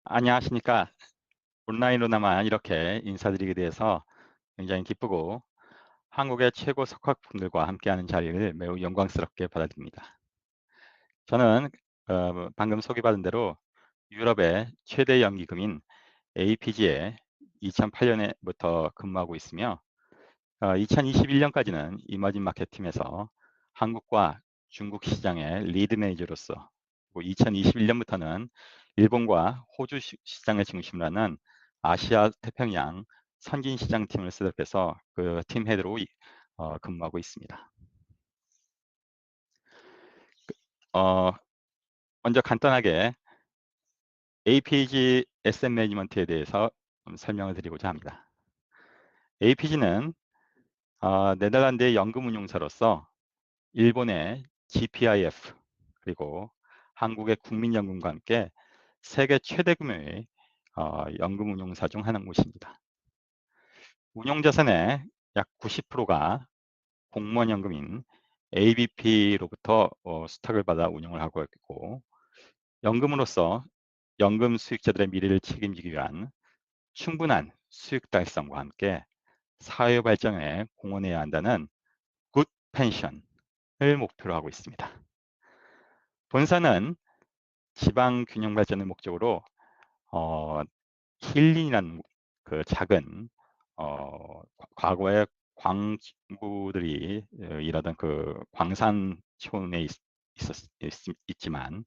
안녕하십니까. 온라인으로나마 이렇게 인사드리게 돼서 굉장히 기쁘고 한국의 최고 석학분들과 함께하는 자리를 매우 영광스럽게 받아듭니다. 저는 방금 소개받은 대로 유럽의 최대 연기금인 APG에 2008년부터 근무하고 있으며 2021년까지는 이머징 마켓 팀에서 한국과 중국 시장의 리드 매니저로서 2021년부터는 일본과 호주 시장을 중심으로 하는 아시아 태평양 선진 시장 팀을 셋업해서 그 팀 헤드로 근무하고 있습니다. 어, 먼저 간단하게 APG SM 매니지먼트에 대해서 설명을 드리고자 합니다. APG는 네덜란드의 연금 운용사로서 일본의 GPIF 그리고 한국의 국민연금과 함께 세계 최대 규모의 연금 운용사 중 하나인 곳입니다. 운용 자산의 약 90%가 공무원 연금인 ABP로부터 수탁을 받아 운용을 하고 있고, 연금으로서 연금 수익자들의 미래를 책임지기 위한 충분한 수익 달성과 함께 사회 발전에 공헌해야 한다는 굿 펜션을 목표로 하고 있습니다. 본사는 지방 균형 발전을 목적으로 어, 힐링이라는 그 작은 과거에 광부들이 일하던 그 광산촌에 있지만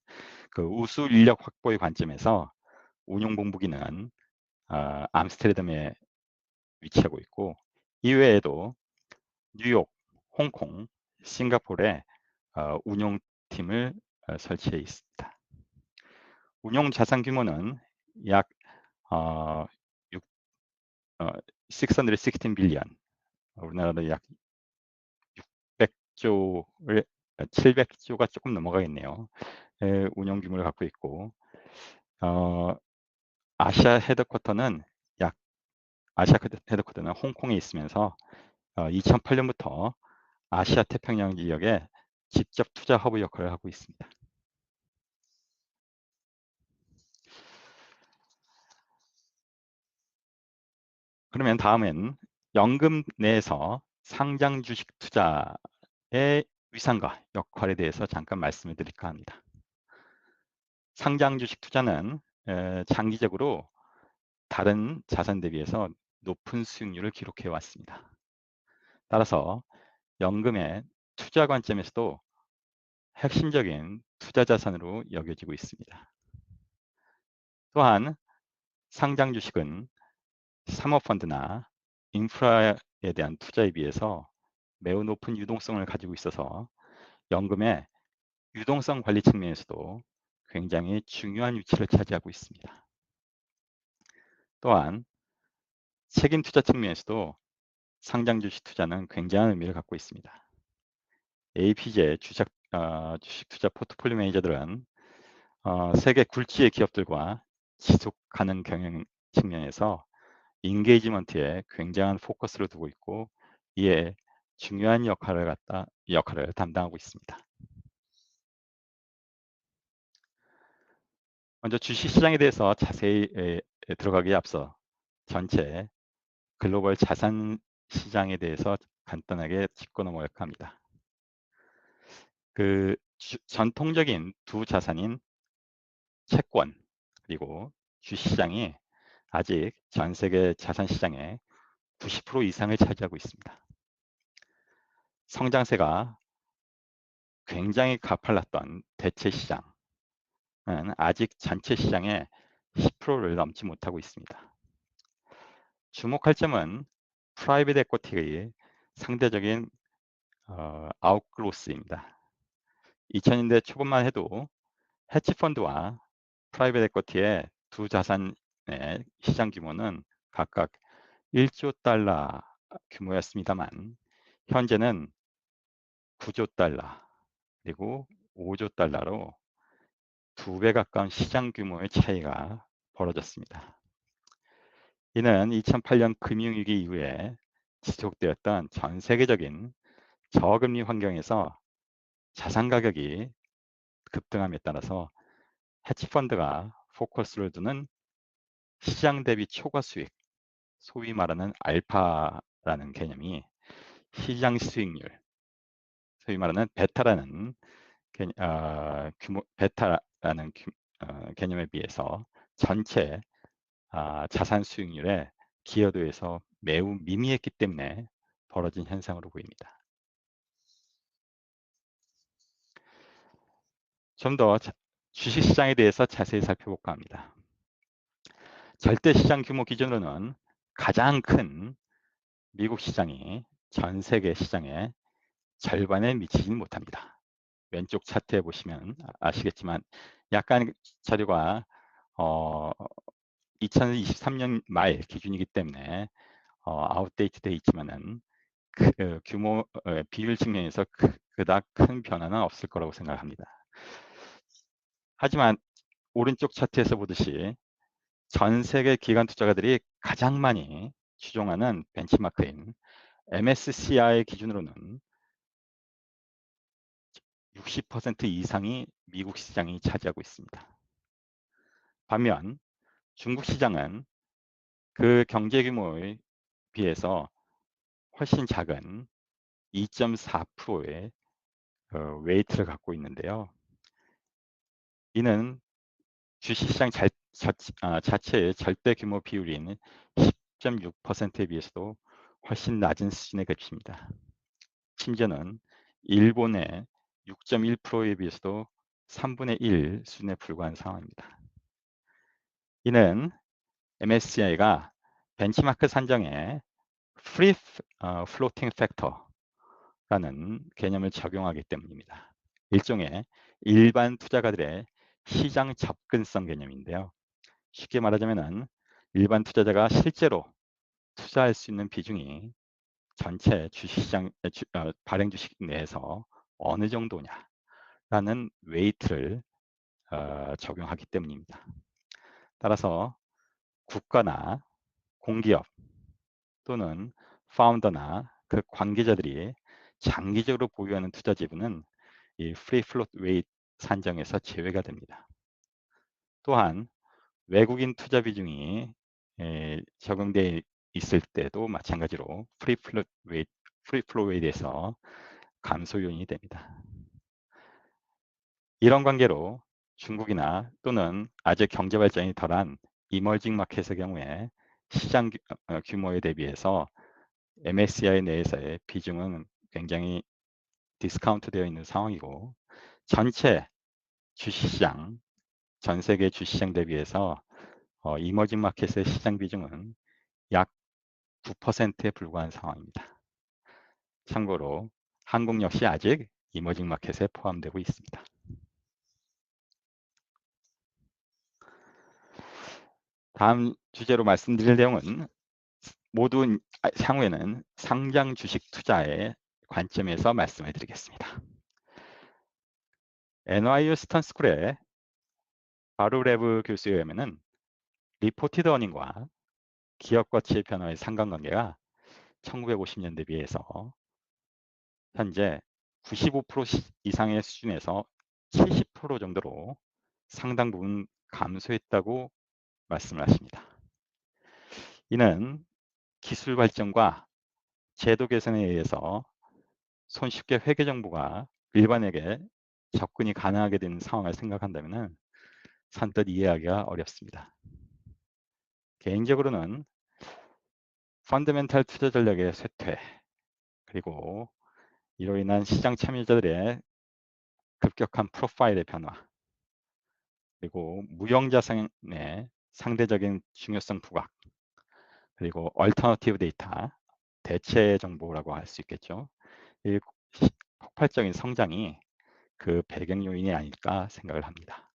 그 우수 인력 확보의 관점에서 운용 본부기는 암스테르담에 위치하고 있고, 이외에도 뉴욕, 홍콩, 싱가포르에 운용팀을 설치해 있습니다. 운용 자산 규모는 약 어, 616 빌리언, 우리나라로 약 600조를 700조가 조금 넘어가겠네요. 운용 규모를 갖고 있고, 어, 아시아 헤드쿼터는 약 아시아 헤드쿼터는 홍콩에 있으면서 2008년부터 아시아 태평양 지역에 직접 투자 허브 역할을 하고 있습니다. 그러면 다음엔 연금 내에서 상장 주식 투자의 위상과 역할에 대해서 잠깐 말씀을 드릴까 합니다. 상장 주식 투자는 장기적으로 다른 자산 대비해서 높은 수익률을 기록해 왔습니다. 따라서 연금의 투자 관점에서도 핵심적인 투자 자산으로 여겨지고 있습니다. 또한 상장 주식은 사모펀드나 인프라에 대한 투자에 비해서 매우 높은 유동성을 가지고 있어서 연금의 유동성 관리 측면에서도 굉장히 중요한 위치를 차지하고 있습니다. 또한 책임 투자 측면에서도 상장 주식 투자는 굉장한 의미를 갖고 있습니다. APJ 주식 투자 포트폴리오 매니저들은 세계 굴지의 기업들과 지속 가능 경영 측면에서 인게이지먼트에 굉장한 포커스를 두고 있고, 이에 중요한 역할을 담당하고 있습니다. 먼저 주식시장에 대해서 자세히 들어가기에 앞서 전체 글로벌 자산 시장에 대해서 간단하게 짚고 넘어갈까 합니다. 그 전통적인 두 자산인 채권 그리고 주식시장이 아직 전 세계 자산 시장의 90% 이상을 차지하고 있습니다. 성장세가 굉장히 가팔랐던 대체 시장은 아직 전체 시장의 10%를 넘지 못하고 있습니다. 주목할 점은 프라이빗 에쿼티의 상대적인 아웃그로스입니다. 2000년대 초반만 해도 헤지펀드와 프라이빗 에쿼티의 두 자산의 시장 규모는 각각 1조 달러 규모였습니다만, 현재는 9조 달러 그리고 5조 달러로 2배 가까운 시장 규모의 차이가 벌어졌습니다. 이는 2008년 금융위기 이후에 지속되었던 전 세계적인 저금리 환경에서 자산 가격이 급등함에 따라서 헤지펀드가 포커스를 두는 시장 대비 초과 수익, 소위 말하는 알파라는 개념이 시장 수익률, 소위 말하는 베타라는 베타라는 개념에 비해서 전체 자산 수익률의 기여도에서 매우 미미했기 때문에 벌어진 현상으로 보입니다. 좀 더 주식시장에 대해서 자세히 살펴볼까 합니다. 절대시장 규모 기준으로는 가장 큰 미국 시장이 전 세계 시장의 절반에 미치지는 못합니다. 왼쪽 차트에 보시면 아시겠지만 약간 자료가 2023년 말 기준이기 때문에 아웃데이트 돼 있지만은 규모 비율 측면에서 그닥 큰 변화는 없을 거라고 생각합니다. 하지만 오른쪽 차트에서 보듯이 전 세계 기관 투자가들이 가장 많이 추종하는 벤치마크인 MSCI 기준으로는 60% 이상이 미국 시장이 차지하고 있습니다. 반면 중국 시장은 그 경제 규모에 비해서 훨씬 작은 2.4%의 웨이트를 갖고 있는데요. 이는 주식시장 자체의 절대 규모 비율인 10.6%에 비해서도 훨씬 낮은 수준에 그칩니다. 심지어는 일본의 6.1%에 비해서도 3분의 1 수준에 불과한 상황입니다. 이는 MSCI가 벤치마크 산정에 Free Floating Factor라는 개념을 적용하기 때문입니다. 일종의 일반 투자가들의 시장 접근성 개념인데요. 쉽게 말하자면 일반 투자자가 실제로 투자할 수 있는 비중이 전체 주식시장 발행 주식 내에서 어느 정도냐라는 웨이트를 적용하기 때문입니다. 따라서 국가나 공기업 또는 파운더나 그 관계자들이 장기적으로 보유하는 투자 지분은 이 프리 플롯 웨이트 산정에서 제외가 됩니다. 또한 외국인 투자 비중이 적용되어 있을 때도 마찬가지로 프리 플롯 웨이트에서 감소 요인이 됩니다. 이런 관계로 중국이나 또는 아직 경제 발전이 덜한 이머징 마켓의 경우에 시장 규모에 대비해서 MSCI 내에서의 비중은 굉장히 디스카운트 되어 있는 상황이고 전체 주식시장, 전 세계 주식시장 대비해서 이머징 마켓의 시장 비중은 약 9%에 불과한 상황입니다. 참고로 한국 역시 아직 이머징 마켓에 포함되고 있습니다. 다음 주제로 말씀드릴 내용은 모두 향후에는 상장 주식 투자의 관점에서 말씀을 드리겠습니다. NYU 스턴스쿨의 바루레브 교수에 의하면 리포티드 어닝과 기업 가치의 변화의 상관관계가 1950년대 비해서 현재 95% 이상의 수준에서 70% 정도로 상당 부분 감소했다고 말씀을 하십니다. 이는 기술 발전과 제도 개선에 의해서 손쉽게 회계 정보가 일반에게 접근이 가능하게 되는 상황을 생각한다면 선뜻 이해하기가 어렵습니다. 개인적으로는 펀더멘탈 투자 전략의 쇠퇴, 그리고 이로 인한 시장 참여자들의 급격한 프로파일의 변화, 그리고 무형자산의 상대적인 중요성 부각, 그리고 얼터너티브 데이터, 대체 정보라고 할 수 있겠죠. 이 폭발적인 성장이 그 배경 요인이 아닐까 생각을 합니다.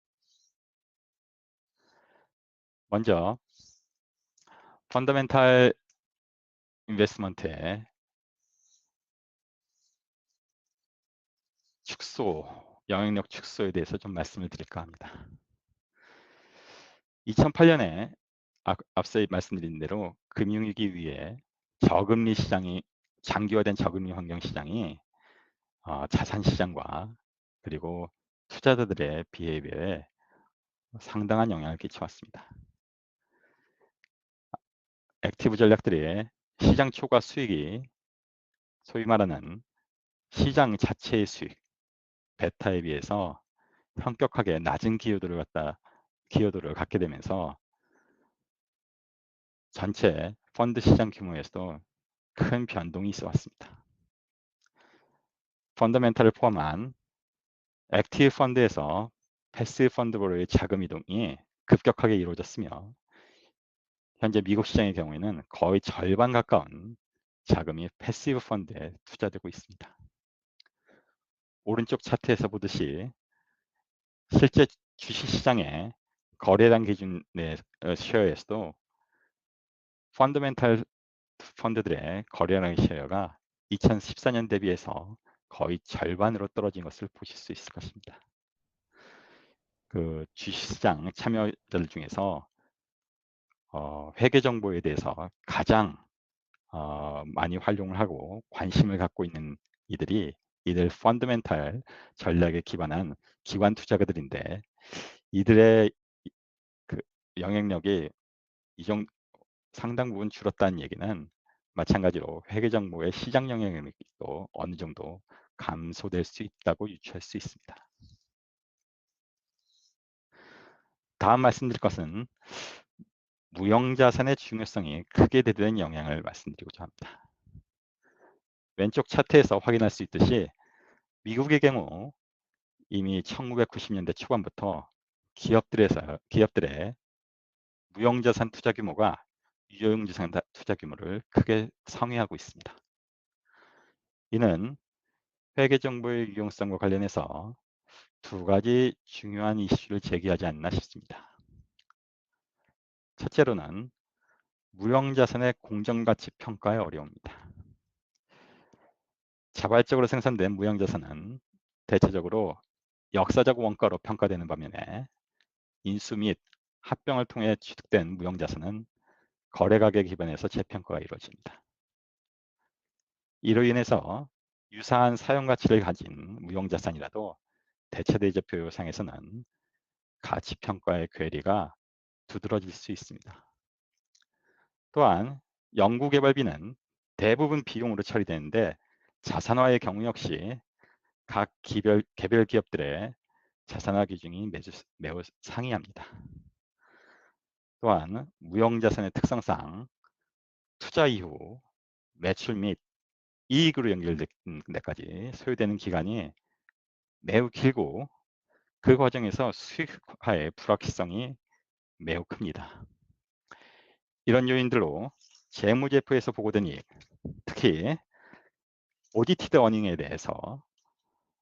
먼저 펀더멘탈 인베스트먼트의 축소, 영향력 축소에 대해서 좀 말씀을 드릴까 합니다. 2008년에 앞서 말씀드린 대로 금융위기 위에 저금리 시장이 장기화된 저금리 환경 시장이 자산 시장과 그리고 투자자들의 비해비에 상당한 영향을 끼쳐왔습니다. 액티브 전략들이 시장 초과 수익이 소위 말하는 시장 자체의 수익, 베타에 비해서 현격하게 낮은 기여도를 갖게 되면서 전체 펀드 시장 규모에서도 큰 변동이 있어 왔습니다. 펀더멘탈을 포함한 액티브 펀드에서 패시브 펀드로의 자금 이동이 급격하게 이루어졌으며 현재 미국 시장의 경우에는 거의 절반 가까운 자금이 패시브 펀드에 투자되고 있습니다. 오른쪽 차트에서 보듯이 실제 주식시장의 거래량 기준의 쉐어에서도 펀더멘탈 펀드들의 거래량 쉐어가 2014년 대비해서 거의 절반으로 떨어진 것을 보실 수 있을 것입니다. 그 주식시장 참여자들 중에서 회계 정보에 대해서 가장 많이 활용을 하고 관심을 갖고 있는 이들 펀더멘탈 전략에 기반한 기관 투자가들인데 이들의 그 영향력이 상당 부분 줄었다는 얘기는 마찬가지로 회계 정보의 시장 영향력도 어느 정도 감소될 수 있다고 유추할 수 있습니다. 다음 말씀드릴 것은 무형자산의 중요성이 크게 대두된 영향을 말씀드리고자 합니다. 왼쪽 차트에서 확인할 수 있듯이 미국의 경우 이미 1990년대 초반부터 기업들의 무형자산 투자 규모가 유형자산 투자 규모를 크게 상회하고 있습니다. 이는 회계 정보의 유용성과 관련해서 두 가지 중요한 이슈를 제기하지 않나 싶습니다. 첫째로는 무형자산의 공정가치 평가의 어려움입니다. 자발적으로 생산된 무형자산은 대체적으로 역사적 원가로 평가되는 반면에 인수 및 합병을 통해 취득된 무형자산은 거래가격 기반에서 재평가가 이루어집니다. 이로 인해서 유사한 사용가치를 가진 무형자산이라도 대체대조표상에서는 가치평가의 괴리가 두드러질 수 있습니다. 또한 연구개발비는 대부분 비용으로 처리되는데 자산화의 경우 역시 각 개별 기업들의 자산화 기준이 매우 상이합니다. 또한 무형자산의 특성상 투자 이후 매출 및 이익으로 연결된 데까지 소요되는 기간이 매우 길고 그 과정에서 수익화의 불확실성이 매우 큽니다. 이런 요인들로 재무제표에서 보고된 이익, 특히 오디티드 어닝에 대해서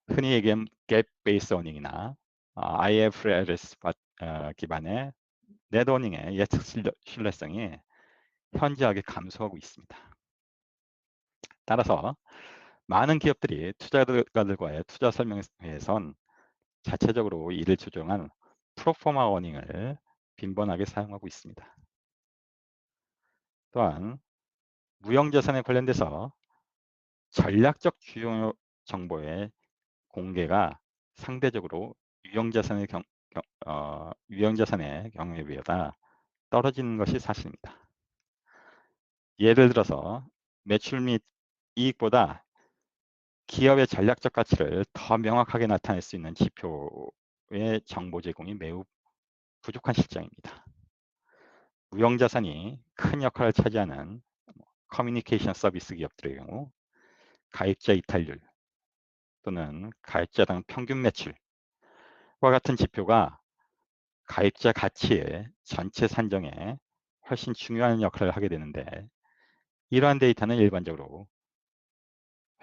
흔히 얘기하는 갭 베이스 어닝이나 IFRS 기반의 넷 어닝의 예측 신뢰성이 현저하게 감소하고 있습니다. 따라서 많은 기업들이 투자자들과의 투자 설명회에선 자체적으로 이를 조정한 프로포마 어닝을 빈번하게 사용하고 있습니다. 또한 무형자산에 관련돼서 전략적 주요 정보의 공개가 상대적으로 유형자산의 경우에 비해 떨어지는 것이 사실입니다. 예를 들어서 매출 및 이익보다 기업의 전략적 가치를 더 명확하게 나타낼 수 있는 지표의 정보 제공이 매우 부족한 실정입니다. 무형자산이 큰 역할을 차지하는 커뮤니케이션 서비스 기업들의 경우 가입자 이탈률 또는 가입자당 평균 매출과 같은 지표가 가입자 가치의 전체 산정에 훨씬 중요한 역할을 하게 되는데 이러한 데이터는 일반적으로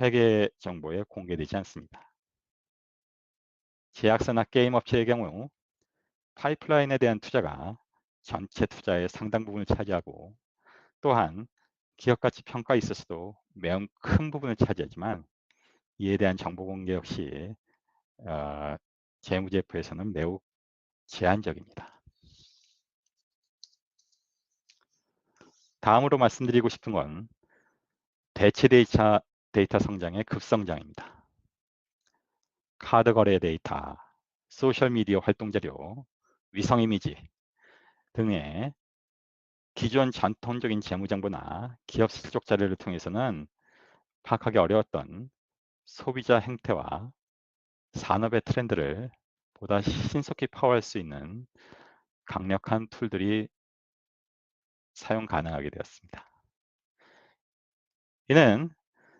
회계 정보에 공개되지 않습니다. 제약사나 게임 업체의 경우 파이프라인에 대한 투자가 전체 투자의 상당 부분을 차지하고 또한 기업가치 평가에 있어서도 매우 큰 부분을 차지하지만 이에 대한 정보 공개 역시 재무제표에서는 매우 제한적입니다. 다음으로 말씀드리고 싶은 건 대체 데이터 성장의 급성장입니다. 카드 거래 데이터, 소셜미디어 활동 자료, 위성 이미지 등의 기존 전통적인 재무정보나 기업 실적 자료를 통해서는 파악하기 어려웠던 소비자 행태와 산업의 트렌드를 보다 신속히 파악할 수 있는 강력한 툴들이 사용 가능하게 되었습니다. 이는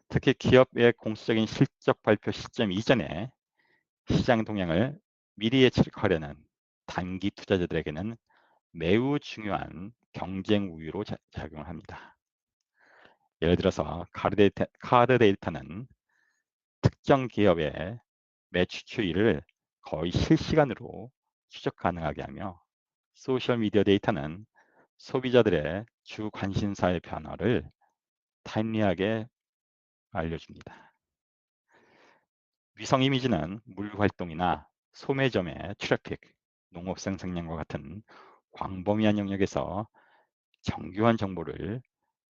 특히 기업의 공식적인 실적 발표 시점 이전에 시장 동향을 미리 예측하려는 단기 투자자들에게는 매우 중요한 경쟁 우위로 작용을 합니다. 예를 들어서 카드 데이터는 특정 기업의 매출 추이를 거의 실시간으로 추적 가능하게 하며, 소셜미디어 데이터는 소비자들의 주 관심사의 변화를 타임리하게 알려줍니다. 위성 이미지는 물 활동이나 소매점의 트래픽, 농업 생산량과 같은 광범위한 영역에서 정교한 정보를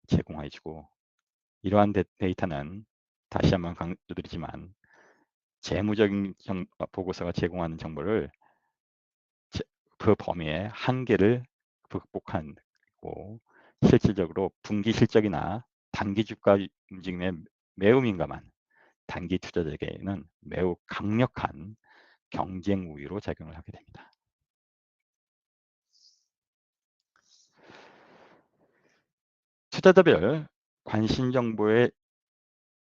제공해주고, 이러한 데이터는 다시 한번 강조드리지만 재무적인 보고서가 제공하는 정보를 그 범위의 한계를 극복하고, 실질적으로 분기 실적이나 단기 주가 움직임에 매우 민감한 단기 투자자에게는 매우 강력한 경쟁 우위로 작용을 하게 됩니다. 투자자별 관심 정보의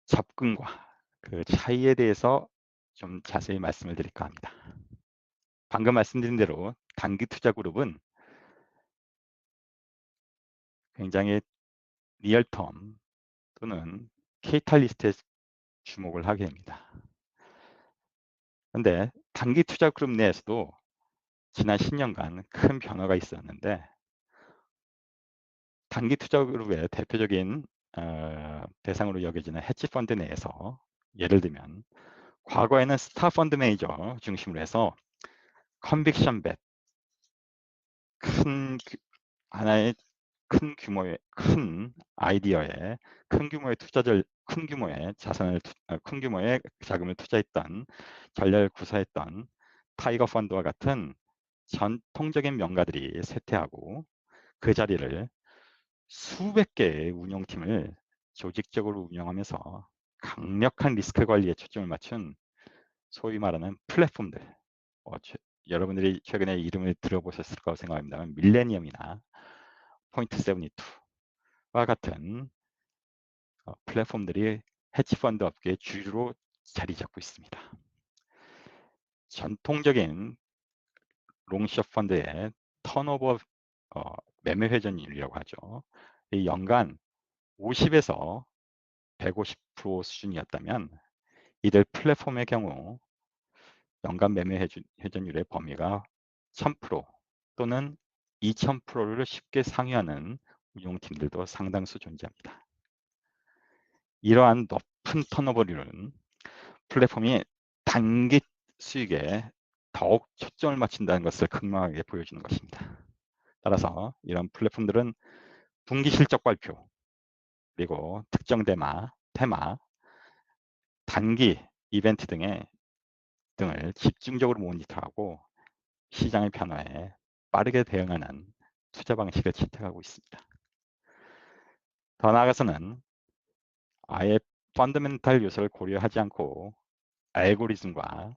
접근과 그 차이에 대해서 좀 자세히 말씀을 드릴까 합니다. 방금 말씀드린 대로 단기 투자 그룹은 굉장히 리얼텀 또는 케이탈리스트에 주목을 하게 됩니다. 그런데 단기 투자 그룹 내에서도 지난 10년간 큰 변화가 있었는데, 단기 투자 그룹의 대표적인 대상으로 여겨지는 헤지펀드 내에서 예를 들면 과거에는 스타 펀드 매니저 중심으로 해서 컨빅션 벳, 하나의 큰 규모의 큰 아이디어에 큰 규모의 큰 규모의 자금을 투자했던 전략을 구사했던 타이거 펀드와 같은 전통적인 명가들이 쇠퇴하고, 그 자리를 수백 개의 운영팀을 조직적으로 운영하면서 강력한 리스크 관리에 초점을 맞춘 소위 말하는 플랫폼들, 여러분들이 최근에 이름을 들어보셨을 거라고 생각합니다만 밀레니엄이나 포인트 72와 같은 플랫폼들이 헤지펀드 업계의 주류로 자리 잡고 있습니다. 전통적인 롱숏 펀드의 턴오버 매매 회전율이라고 하죠. 이 연간 50에서 150% 수준이었다면, 이들 플랫폼의 경우 연간 매매 회전율의 범위가 1000% 또는 2000%를 쉽게 상회하는 운용팀들도 상당수 존재합니다. 이러한 높은 턴오버율은 플랫폼이 단기 수익에 더욱 초점을 맞춘다는 것을 극명하게 보여주는 것입니다. 따라서 이런 플랫폼들은 분기 실적 발표, 그리고 특정 테마, 단기 이벤트 등을 집중적으로 모니터하고 시장의 변화에 빠르게 대응하는 투자 방식을 채택하고 있습니다. 더 나아가서는 아예 펀더멘탈 요소를 고려하지 않고 알고리즘과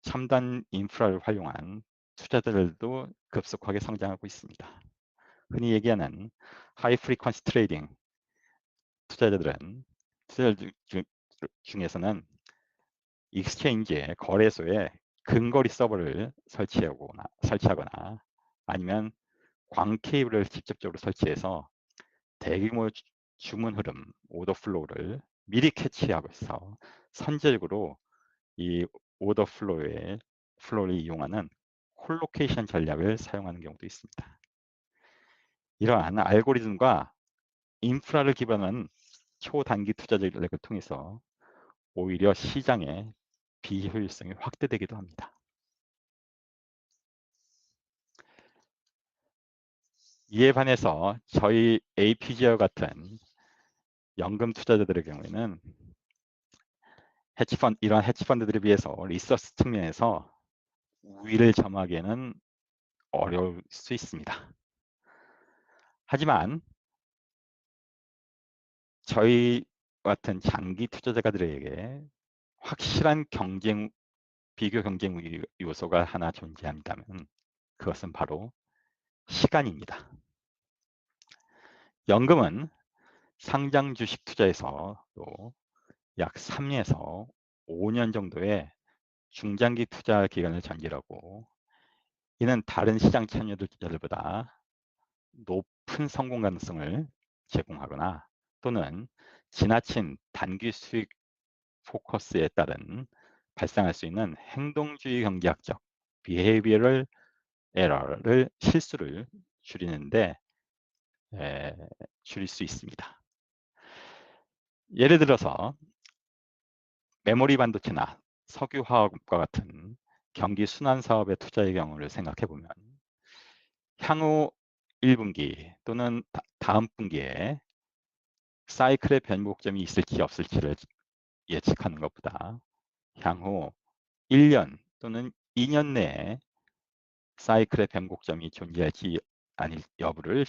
첨단 인프라를 활용한 투자들도 급속하게 성장하고 있습니다. 흔히 얘기하는 하이 프리퀀시 트레이딩 투자자들 중에서는 익스체인지의 거래소에 근거리 서버를 설치하거나 아니면 광 케이블을 직접적으로 설치해서 대규모 주문 흐름, 오더 플로우를 미리 캐치하고서 선제적으로 이 오더 플로우를 이용하는 콜로케이션 전략을 사용하는 경우도 있습니다. 이러한 알고리즘과 인프라를 기반한 초단기 투자 전략을 통해서 오히려 시장의 비효율성이 확대되기도 합니다. 이에 반해서 저희 APG와 같은 연금 투자자들의 경우에는 이러한 헤지펀드들에 비해서 리서치 측면에서 우위를 점하기에는 어려울 수 있습니다. 하지만 저희 같은 장기 투자자들에게 확실한 비교 경쟁 요소가 하나 존재한다면 그것은 바로 시간입니다. 연금은 상장 주식 투자에서 또 약 3에서 5년 정도의 중장기 투자 기간을 전제하고, 이는 다른 시장 참여자들보다 높은 성공 가능성을 제공하거나 또는 지나친 단기 수익 포커스에 따른 발생할 수 있는 행동주의 경제학적 behavioral error를 실수를 줄이는데 줄일 수 있습니다. 예를 들어서 메모리 반도체나 석유화학과 같은 경기 순환 사업의 투자의 경우를 생각해 보면 향후 1분기 또는 다음 분기에 사이클의 변곡점이 있을지 없을지를 예측하는 것보다 향후 1년 또는 2년 내에 사이클의 변곡점이 존재할지 아닐 여부를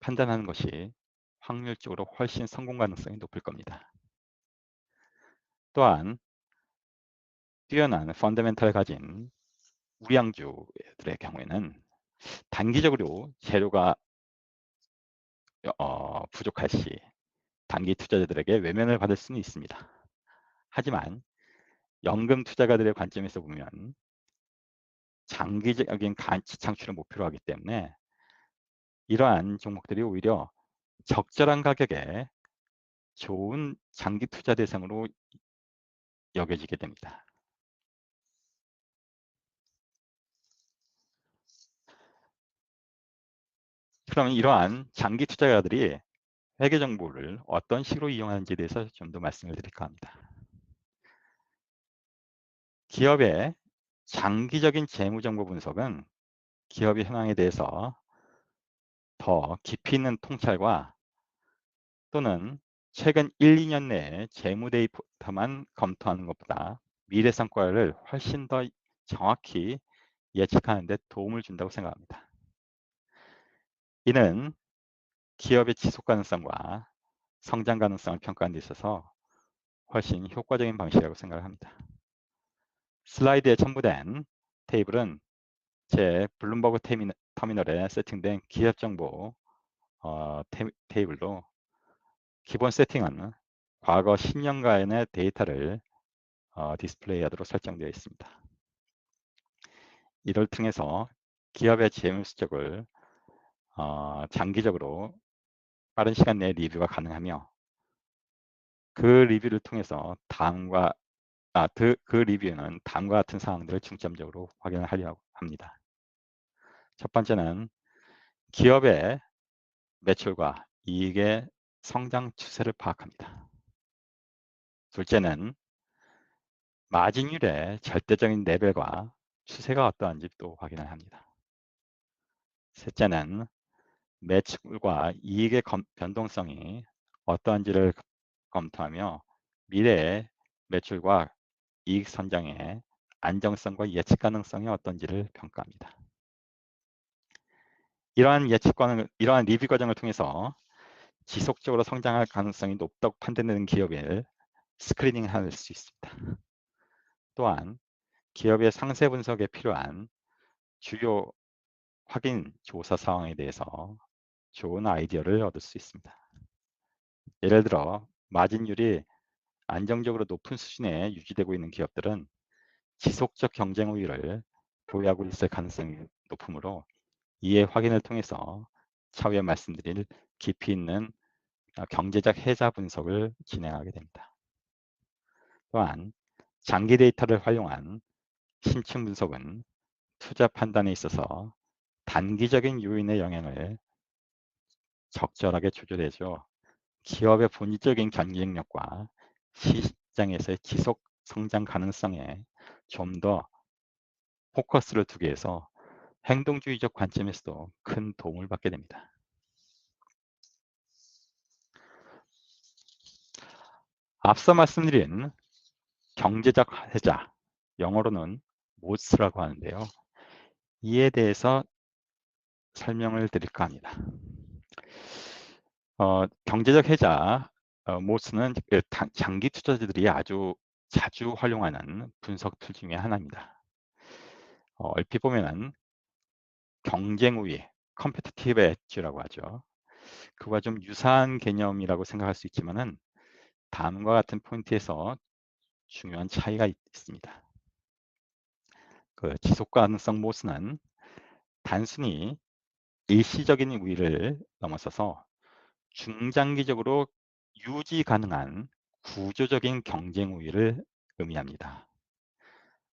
판단하는 것이 확률적으로 훨씬 성공 가능성이 높을 겁니다. 또한 뛰어난 펀더멘탈을 가진 우량주들의 경우에는 단기적으로 재료가 부족할 시 단기 투자자들에게 외면을 받을 수는 있습니다. 하지만 연금 투자가들의 관점에서 보면 장기적인 가치 창출을 목표로 하기 때문에 이러한 종목들이 오히려 적절한 가격에 좋은 장기 투자 대상으로 여겨지게 됩니다. 그럼 이러한 장기 투자자들이 회계 정보를 어떤 식으로 이용하는지에 대해서 좀 더 말씀을 드릴까 합니다. 기업의 장기적인 재무 정보 분석은 기업의 현황에 대해서 더 깊이 있는 통찰과 또는 최근 1, 2년 내에 재무 데이터만 검토하는 것보다 미래 성과를 훨씬 더 정확히 예측하는 데 도움을 준다고 생각합니다. 이는 기업의 지속 가능성과 성장 가능성을 평가하는 데 있어서 훨씬 효과적인 방식이라고 생각합니다. 슬라이드에 첨부된 테이블은 제 블룸버그 터미널에 세팅된 기업 정보 테이블로 기본 세팅은 과거 10년간의 데이터를 디스플레이하도록 설정되어 있습니다. 이를 통해서 기업의 재무 실적을 장기적으로 빠른 시간 내에 리뷰가 가능하며 그 리뷰를 통해서 그 리뷰는 다음과 같은 사항들을 중점적으로 확인을 하려고 합니다. 첫 번째는 기업의 매출과 이익의 성장 추세를 파악합니다. 둘째는 마진율의 절대적인 레벨과 추세가 어떠한지 또 확인을 합니다. 셋째는 매출과 이익의 변동성이 어떠한지를 검토하며 미래의 매출과 이익 선장의 안정성과 예측 가능성이 어떤지를 평가합니다. 이러한 리뷰 과정을 통해서 지속적으로 성장할 가능성이 높다고 판단되는 기업을 스크리닝할 수 있습니다. 또한 기업의 상세 분석에 필요한 주요 확인 조사 사항에 대해서 좋은 아이디어를 얻을 수 있습니다. 예를 들어 마진율이 안정적으로 높은 수준에 유지되고 있는 기업들은 지속적 경쟁 우위를 보유하고 있을 가능성이 높으므로 이의 확인을 통해서 차후에 말씀드릴 깊이 있는 경제적 해자 분석을 진행하게 됩니다. 또한 장기 데이터를 활용한 심층 분석은 투자 판단에 있어서 단기적인 요인의 영향을 적절하게 조절해줘 기업의 본질적인 경쟁력과 시장에서의 지속 성장 가능성에 좀 더 포커스를 두게 해서 행동주의적 관점에서도 큰 도움을 받게 됩니다. 앞서 말씀드린 경제적 해자, 영어로는 모스라고 하는데요. 이에 대해서 설명을 드릴까 합니다. 경제적 해자 모스는 장기 투자자들이 아주 자주 활용하는 분석 툴 중에 하나입니다. 얼핏 보면은 경쟁 우위, competitive edge라고 하죠. 그와 좀 유사한 개념이라고 생각할 수 있지만은 다음과 같은 포인트에서 중요한 차이가 있습니다. 그 지속 가능성 모스는 단순히 일시적인 우위를 넘어서서 중장기적으로 유지 가능한 구조적인 경쟁 우위를 의미합니다.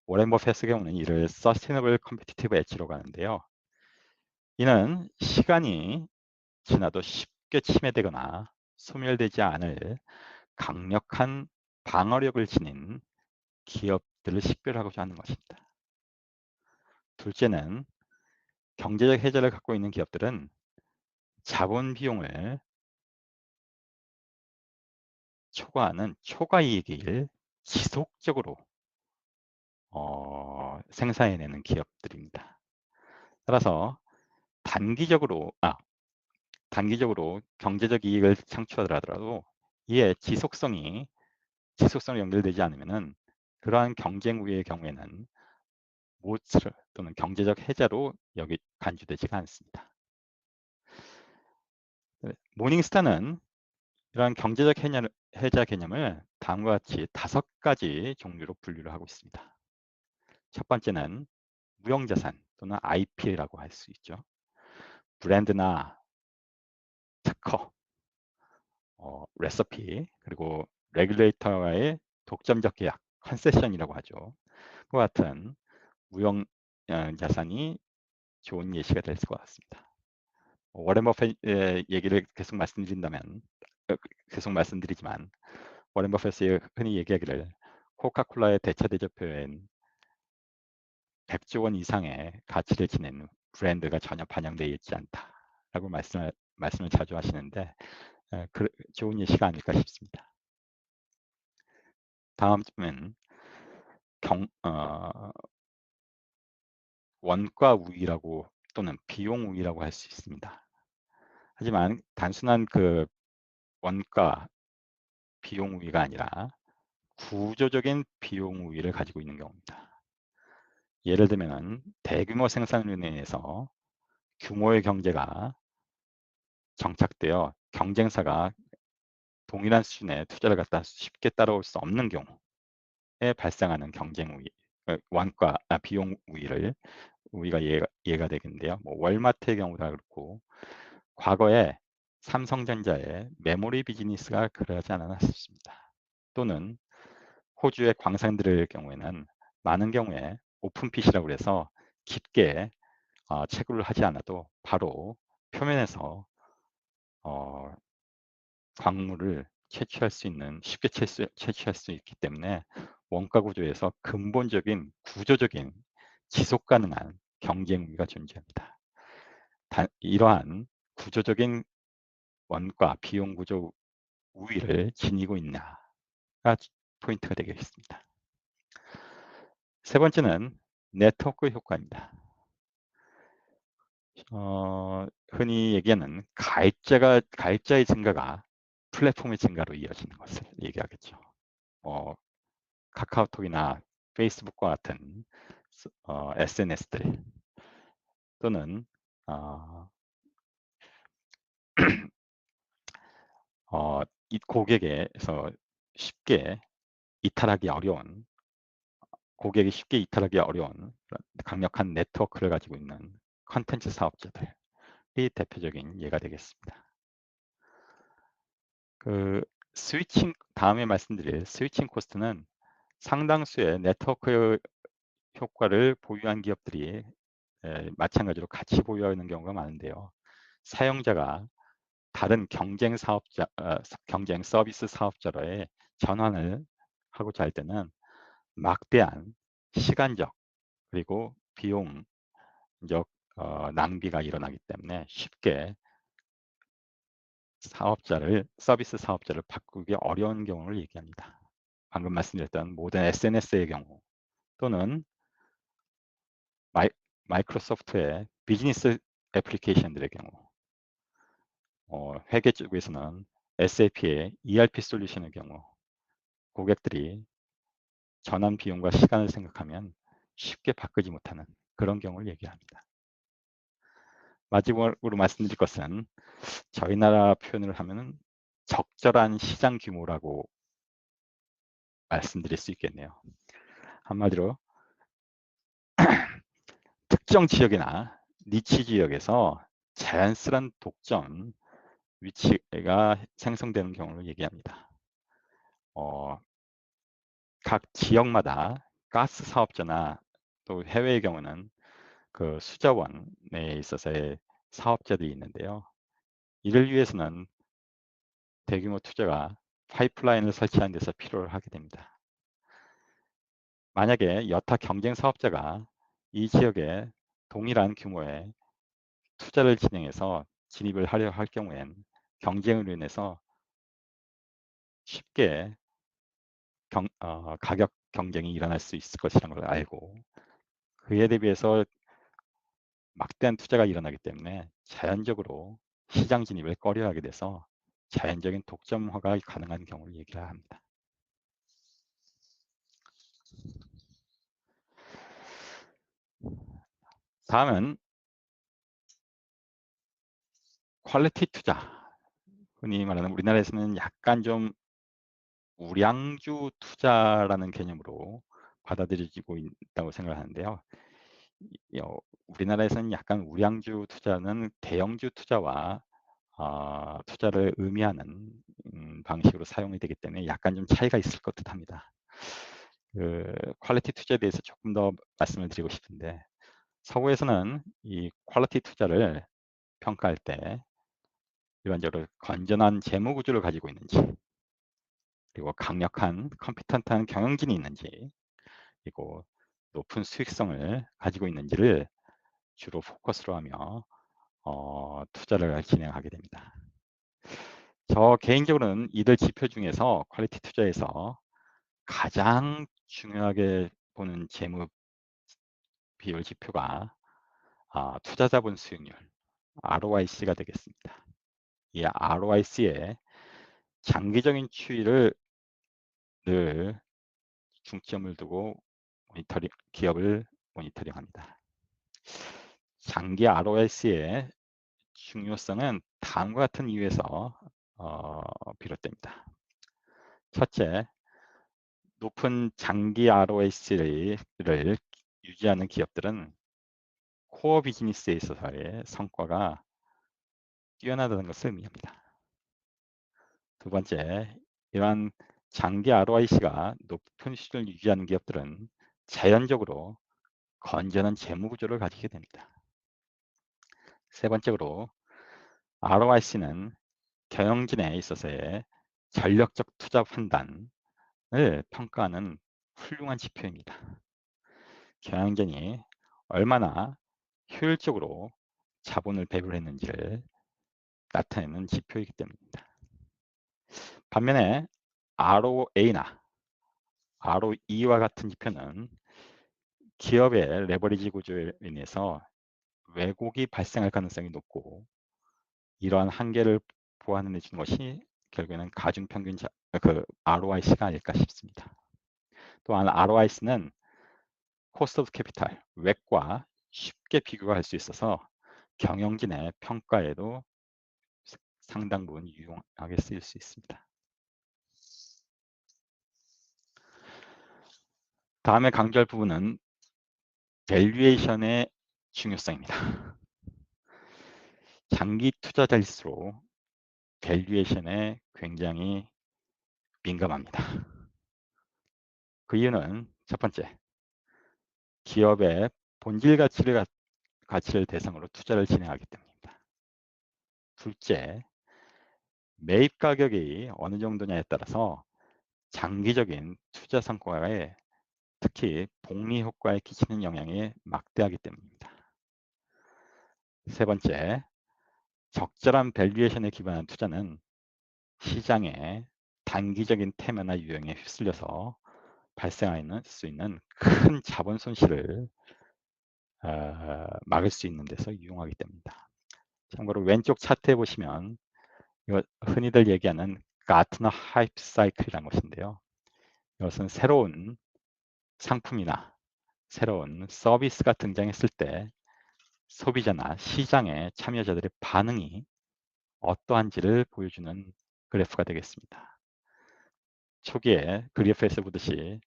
워렌 버핏의 경우는 이를 Sustainable Competitive Edge로 가는데요. 이는 시간이 지나도 쉽게 침해되거나 소멸되지 않을 강력한 방어력을 지닌 기업들을 식별하고자 하는 것입니다. 둘째는 경제적 해자를 갖고 있는 기업들은 자본 비용을 초과하는 초과이익을 지속적으로 생산해내는 기업들입니다. 따라서 단기적으로 경제적 이익을 창출하더라도 이에 지속성이 연결되지 않으면은 그러한 경쟁 우위의 경우에는 모츠 또는 경제적 해자로 여기 간주되지가 않습니다. 모닝스타는 이러한 경제적 해자 개념을 다음과 같이 5가지 종류로 분류를 하고 있습니다. 첫 번째는 무형자산 또는 IP라고 할 수 있죠. 브랜드나 특허, 레시피, 그리고 레귤레이터와의 독점적 계약, 컨세션이라고 하죠. 그와 같은 무형 자산이 좋은 예시가 될 것 같습니다. 워렌 버핏의 얘기를 계속 말씀드리지만 워렌 버핏이 흔히 얘기하기를 코카콜라의 대차 대조표엔 100조 원 이상의 가치를 지닌 브랜드가 전혀 반영되어 있지 않다라고 말씀을 자주 하시는데 좋은 예시가 아닐까 싶습니다. 다음은 원가 우위라고 또는 비용 우위라고 할 수 있습니다. 하지만 단순한 그 원가 비용 우위가 아니라 구조적인 비용 우위를 가지고 있는 경우입니다. 예를 들면 대규모 생산으로 인해서 규모의 경제가 정착되어 경쟁사가 동일한 수준의 투자를 갖다 쉽게 따라올 수 없는 경우에 발생하는 경쟁 우위, 비용 우위가 이해가 되겠는데요. 뭐 월마트의 경우도 그렇고 과거에 삼성전자의 메모리 비즈니스가 그러지 않았나 싶습니다. 또는 호주의 광산들의 경우에는 많은 경우에 오픈핏이라고 해서 깊게 채굴을 하지 않아도 바로 표면에서 어, 광물을 쉽게 채취할 수 있기 때문에 원가 구조에서 근본적인 구조적인 지속 가능한 경쟁 우위가 존재합니다. 이러한 구조적인 원가 비용 구조 우위를 지니고 있냐가 포인트가 되겠습니다. 세 번째는 네트워크 효과입니다. 흔히 얘기하는 가입자의 증가가 플랫폼의 증가로 이어지는 것을 얘기하겠죠. 카카오톡이나 페이스북과 같은 SNS들 또는 이 고객에서 쉽게 이탈하기 어려운 고객이 쉽게 이탈하기 어려운 강력한 네트워크를 가지고 있는 컨텐츠 사업자들이 대표적인 예가 되겠습니다. 다음에 말씀드릴 스위칭 코스트는 상당수의 네트워크 효과를 보유한 기업들이 마찬가지로 같이 보유하는 경우가 많은데요. 사용자가 다른 경쟁 서비스 사업자로의 전환을 하고자 할 때는 막대한 시간적 그리고 비용적 낭비가 일어나기 때문에 쉽게 서비스 사업자를 바꾸기 어려운 경우를 얘기합니다. 방금 말씀드렸던 모든 SNS의 경우 또는 마이크로소프트의 비즈니스 애플리케이션들의 경우 회계 쪽에서는 SAP의 ERP 솔루션의 경우 고객들이 전환 비용과 시간을 생각하면 쉽게 바꾸지 못하는 그런 경우를 얘기합니다. 마지막으로 말씀드릴 것은 저희 나라 표현을 하면 적절한 시장 규모라고 말씀드릴 수 있겠네요. 한마디로 특정 지역이나 니치 지역에서 자연스러운 독점 위치가 생성되는 경우를 얘기합니다. 각 지역마다 가스 사업자나 또 해외의 경우는 그 수자원에 있어서의 사업자들이 있는데요. 이를 위해서는 대규모 투자가 파이프라인을 설치하는 데서 필요를 하게 됩니다. 만약에 여타 경쟁 사업자가 이 지역에 동일한 규모의 투자를 진행해서 진입을 하려 할 경우엔 경쟁으로 인해서 쉽게 가격 경쟁이 일어날 수 있을 것이라는 걸 알고 그에 대비해서 막대한 투자가 일어나기 때문에 자연적으로 시장 진입을 꺼려하게 돼서 자연적인 독점화가 가능한 경우를 얘기를 합니다. 다음은 퀄리티 투자. 흔히 말하는 우리나라에서는 약간 좀 우량주 투자라는 개념으로 받아들여지고 있다고 생각하는데요. 우리나라에서는 약간 우량주 투자는 대형주 투자와 투자를 의미하는 방식으로 사용이 되기 때문에 약간 좀 차이가 있을 것 듯합니다. 그 퀄리티 투자에 대해서 조금 더 말씀을 드리고 싶은데 서구에서는 이 퀄리티 투자를 평가할 때 일반적으로 건전한 재무 구조를 가지고 있는지 그리고 강력한 컴피턴트한 경영진이 있는지 그리고 높은 수익성을 가지고 있는지를 주로 포커스로 하며 투자를 진행하게 됩니다. 저 개인적으로는 이들 지표 중에서 퀄리티 투자에서 가장 중요하게 보는 재무 비율 지표가 투자자본 수익률 ROIC가 되겠습니다. 이 ROIC의 장기적인 추이를 늘 중점을 두고 기업을 모니터링합니다. 장기 ROIC의 중요성은 다음과 같은 이유에서 비롯됩니다. 첫째, 높은 장기 ROIC를 유지하는 기업들은 코어 비즈니스에 있어서의 성과가 뛰어나다는 것을 의미합니다. 두 번째, 이러한 장기 ROIC가 높은 수준을 유지하는 기업들은 자연적으로 건전한 재무 구조를 가지게 됩니다. 세 번째로 ROIC는 경영진에 있어서의 전력적 투자 판단을 평가하는 훌륭한 지표입니다. 경영진이 얼마나 효율적으로 자본을 배분했는지를 나타내는 지표이기 때문입니다. 반면에 ROA나 ROE와 같은 지표는 기업의 레버리지 구조에 인해서 왜곡이 발생할 가능성이 높고 이러한 한계를 보완해 주는 것이 결국에는 가중평균 ROIC가 아닐까 싶습니다. 또한 ROIC는 코스트 오브 캐피탈, 웹과 쉽게 비교할 수 있어서 경영진의 평가에도 상당 부분 유용하게 쓰일 수 있습니다. 다음에 강조할 부분은 밸류에이션의 중요성입니다. 장기 투자자일수록 밸류에이션에 굉장히 민감합니다. 그 이유는 첫 번째, 기업의 본질 가치를 대상으로 투자를 진행하기 때문입니다. 둘째, 매입 가격이 어느 정도냐에 따라서 장기적인 투자 성과에 특히 복리 효과에 끼치는 영향이 막대하기 때문입니다. 세 번째, 적절한 밸류에이션에 기반한 투자는 시장의 단기적인 테마나 유행에 휩쓸려서 발생할 수 있는 큰 자본 손실을 막을 수 있는 데서 유용하기 때문입니다. 참고로 왼쪽 차트에 보시면 이거 흔히들 얘기하는 가트너 하이프 사이클이라는 것인데요. 이것은 새로운 상품이나 새로운 서비스가 등장했을 때 소비자나 시장의 참여자들의 반응이 어떠한지를 보여주는 그래프가 되겠습니다. 초기에 그래프에서 보듯이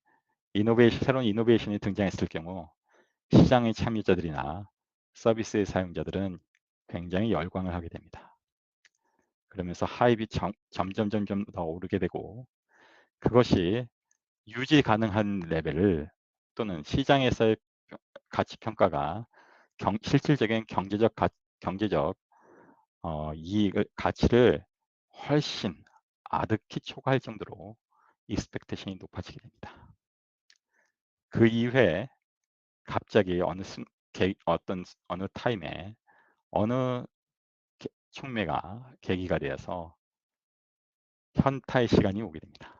새로운 이노베이션이 등장했을 경우 시장의 참여자들이나 서비스의 사용자들은 굉장히 열광을 하게 됩니다. 그러면서 하입이 점점 더 오르게 되고, 그것이 유지 가능한 레벨을 또는 시장에서의 가치 평가가 실질적인 경제적 가치를 훨씬 아득히 초과할 정도로 익스펙테이션이 높아지게 됩니다. 그 이후에 갑자기 어느 타임에 어느 촉매가 계기가 되어서 현타의 시간이 오게 됩니다.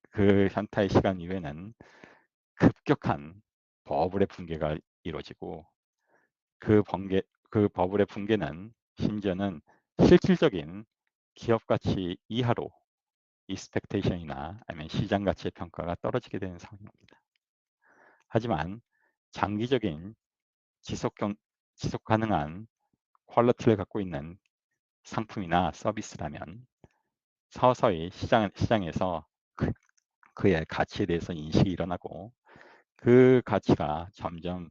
그 현타의 시간 이후에는 급격한 버블의 붕괴가 이루어지고, 그 버블의 붕괴는 심지어는 실질적인 기업 가치 이하로 익스펙테이션이나 아니면 시장 가치의 평가가 떨어지게 되는 상황입니다. 하지만 장기적인 지속 가능한 퀄리티를 갖고 있는 상품이나 서비스라면 서서히 시장에서 그의 가치에 대해서 인식이 일어나고, 그 가치가 점점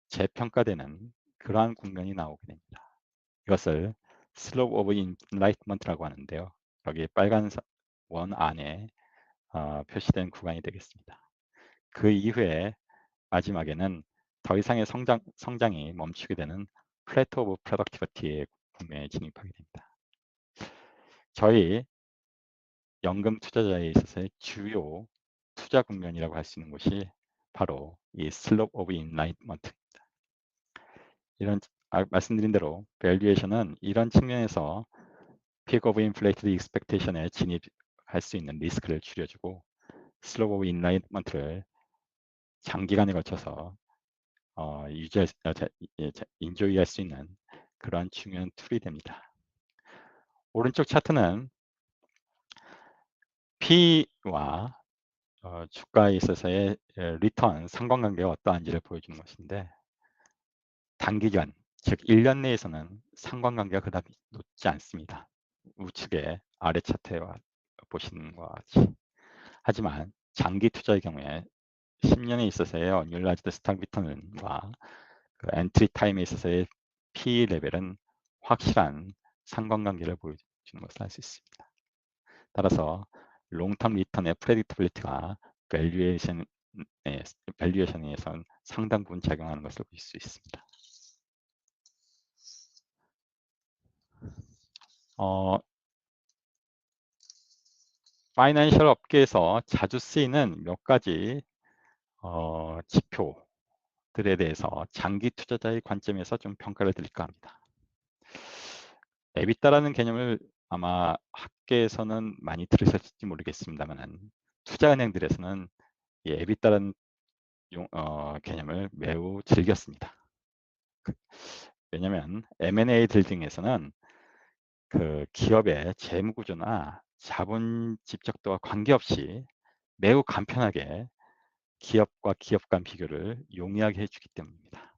재평가되는 그러한 국면이 나오게 됩니다. 이것을 Slope of Enlightenment라고 하는데요. 여기 빨간 원 안에 표시된 구간이 되겠습니다. 그 이후에 마지막에는 더 이상의 성장이 멈추게 되는 Plateau of Productivity의 국면에 진입하게 됩니다. 저희 연금 투자자에 있어서의 주요 투자 국면이라고 할 수 있는 것이 바로 이 Slope of Enlightenment입니다. 말씀드린 대로 밸류에이션은 이런 측면에서 Peak of Inflated Expectation에 진입할 수 있는 리스크를 줄여주고, Slope of Enlightenment를 장기간에 걸쳐서 인조이할 수 있는 그러한 중요한 툴이 됩니다. 오른쪽 차트는 P와 주가에 있어서의 리턴 상관관계가 어떠한지를 보여주는 것인데, 단기간, 즉 1년 내에서는 상관관계가 그다지 높지 않습니다. 우측에 아래 차트에 보시는 것과 같이. 하지만 장기 투자의 경우에 10년에 있어서의 언듈라이즈드 스탁 리턴과 그 엔트리 타임에 있어서의 P 레벨은 확실한 상관관계를 보여주는 것을 알 수 있습니다. 따라서 롱텀 리턴의 프레딕터빌리티가 밸류에이션에선 상당 부분 작용하는 것을 볼 수 있습니다. 파이낸셜 업계에서 자주 쓰이는 몇 가지 지표들에 대해서 장기 투자자의 관점에서 좀 평가를 드릴까 합니다. 에비타라는 개념을 아마 학계에서는 많이 들으셨을지 모르겠습니다만, 투자은행들에서는 이 에비타라는 개념을 매우 즐겼습니다. 왜냐하면 M&A 딜 등에서는 그 기업의 재무 구조나 자본 집적도와 관계없이 매우 간편하게 기업과 기업 간 비교를 용이하게 해주기 때문입니다.